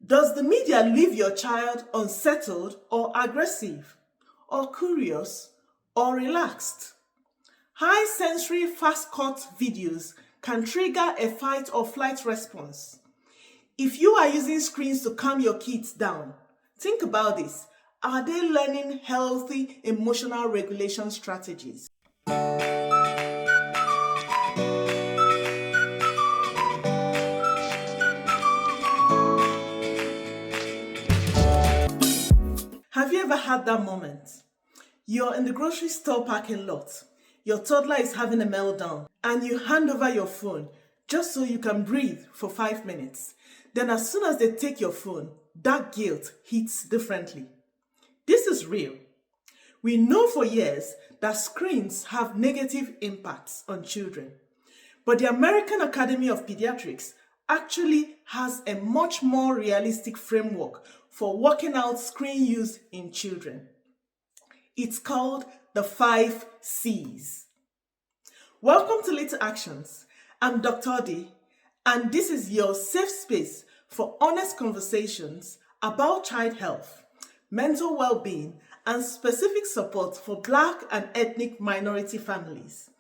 Does the media leave your child unsettled or aggressive, or curious or relaxed? High sensory fast-cut videos can trigger a fight or flight response. If you are using screens to calm your kids down, think about this. Are they learning healthy emotional regulation strategies? Have you ever had that moment? You're in the grocery store parking lot. Your toddler is having a meltdown and you hand over your phone just so you can breathe for 5 minutes. Then as soon as they take your phone, that guilt hits differently. This is real. We know for years that screens have negative impacts on children. But the American Academy of Pediatrics actually has a much more realistic framework for working out screen use in children. It's called the 5 C's. Welcome to Little Actions. I'm Dr. Odi, and this is your safe space for honest conversations about child health, mental well-being, and specific support for Black and ethnic minority families.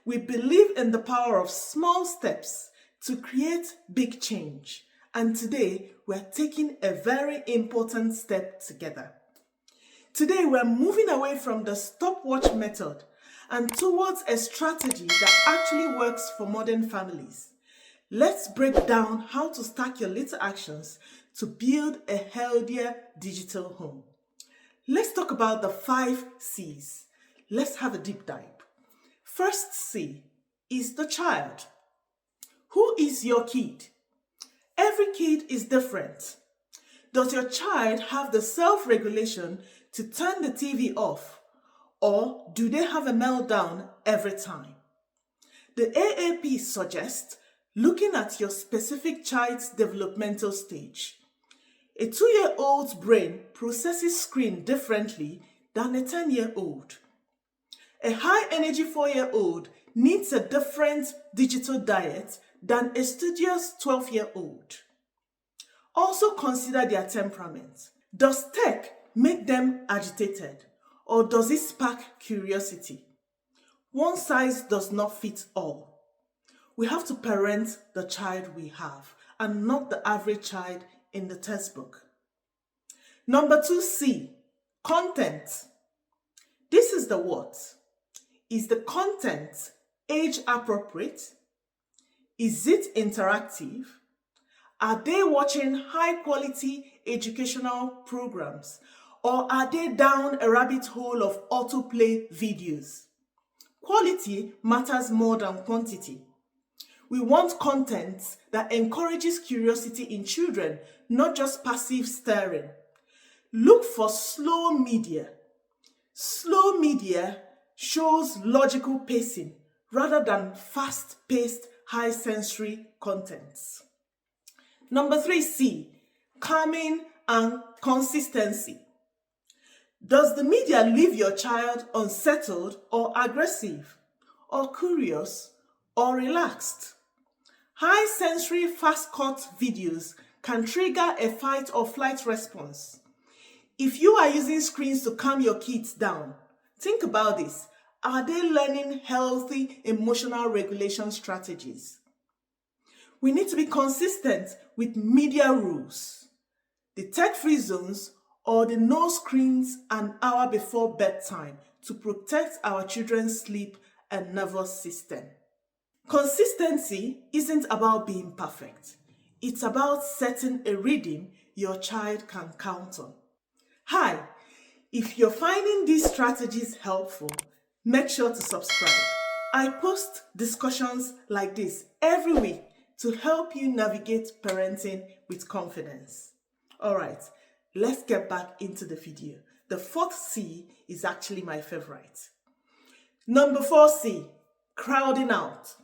We believe in the power of small steps to create big change, and today we're taking a very important step together. Today we're moving away from the stopwatch method and towards a strategy that actually works for modern families. Let's break down how to stack your little actions to build a healthier digital home. Let's talk about the 5 C's. Let's have a deep dive. First C is the child. Who is your kid? Every kid is different. Does your child have the self-regulation to turn the TV off, or do they have a meltdown every time? The AAP suggests looking at your specific child's developmental stage. A 2-year-old's brain processes screen differently than a 10-year-old. A high-energy 4-year-old needs a different digital diet than a studious 12-year-old. Also consider their temperament. Does tech make them agitated, or does it spark curiosity? One size does not fit all. We have to parent the child we have and not the average child in the textbook. Number 2C, content. This is the what. Is the content age appropriate? Is it interactive? Are they watching high quality educational programs, or are they down a rabbit hole of autoplay videos? Quality matters more than quantity. We want content that encourages curiosity in children, not just passive staring. Look for slow media. Slow media shows logical pacing rather than fast-paced, high-sensory contents. Number 3C, calming and consistency. Does the media leave your child unsettled or aggressive, or curious or relaxed? High sensory fast-cut videos can trigger a fight or flight response. If you are using screens to calm your kids down, think about this. Are they learning healthy emotional regulation strategies? We need to be consistent with media rules. The tech-free zones or the no screens an hour before bedtime to protect our children's sleep and nervous system. Consistency isn't about being perfect. It's about setting a rhythm your child can count on. Hi, if you're finding these strategies helpful, make sure to subscribe. I post discussions like this every week to help you navigate parenting with confidence. All right, let's get back into the video. The 4th C is actually my favorite. Number 4C, crowding out.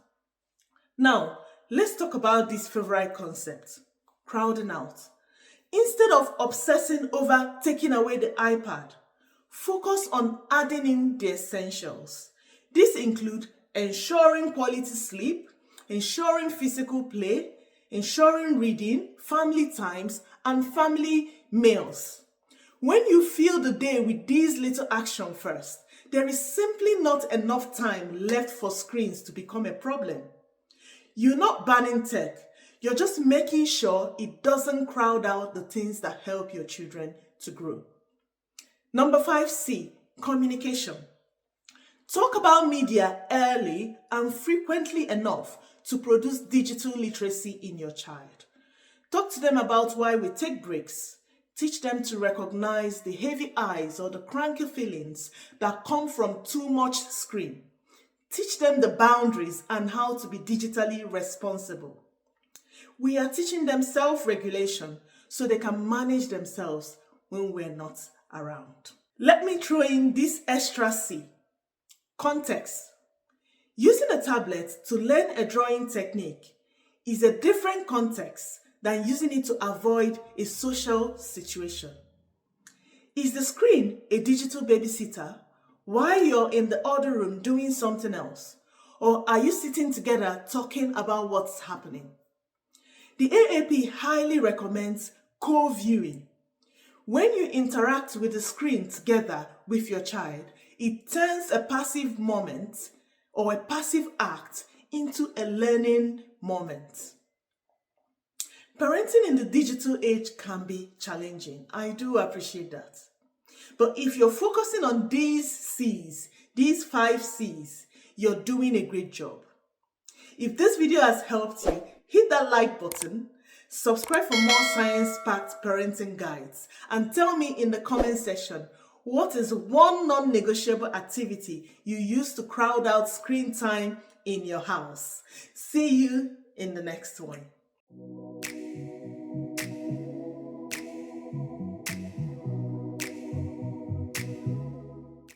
Now, let's talk about this favorite concept, crowding out. Instead of obsessing over taking away the iPad, focus on adding in the essentials. This includes ensuring quality sleep, ensuring physical play, ensuring reading, family times, and family meals. When you fill the day with these little actions first, there is simply not enough time left for screens to become a problem. You're not banning tech, you're just making sure it doesn't crowd out the things that help your children to grow. Number 5C, communication. Talk about media early and frequently enough to produce digital literacy in your child. Talk to them about why we take breaks. Teach them to recognize the heavy eyes or the cranky feelings that come from too much screen. Teach them the boundaries and how to be digitally responsible. We are teaching them self-regulation so they can manage themselves when we're not around. Let me throw in this extra C. Context. Using a tablet to learn a drawing technique is a different context than using it to avoid a social situation. Is the screen a digital babysitter while you're in the other room doing something else? Or are you sitting together talking about what's happening? The AAP highly recommends co-viewing. When you interact with the screen together with your child, it turns a passive moment or a passive act into a learning moment. Parenting in the digital age can be challenging. I do appreciate that. But if you're focusing on these C's, these 5 C's, you're doing a great job. If this video has helped you, hit that like button, subscribe for more science-packed parenting guides, and tell me in the comment section, what is one non-negotiable activity you use to crowd out screen time in your house? See you in the next one.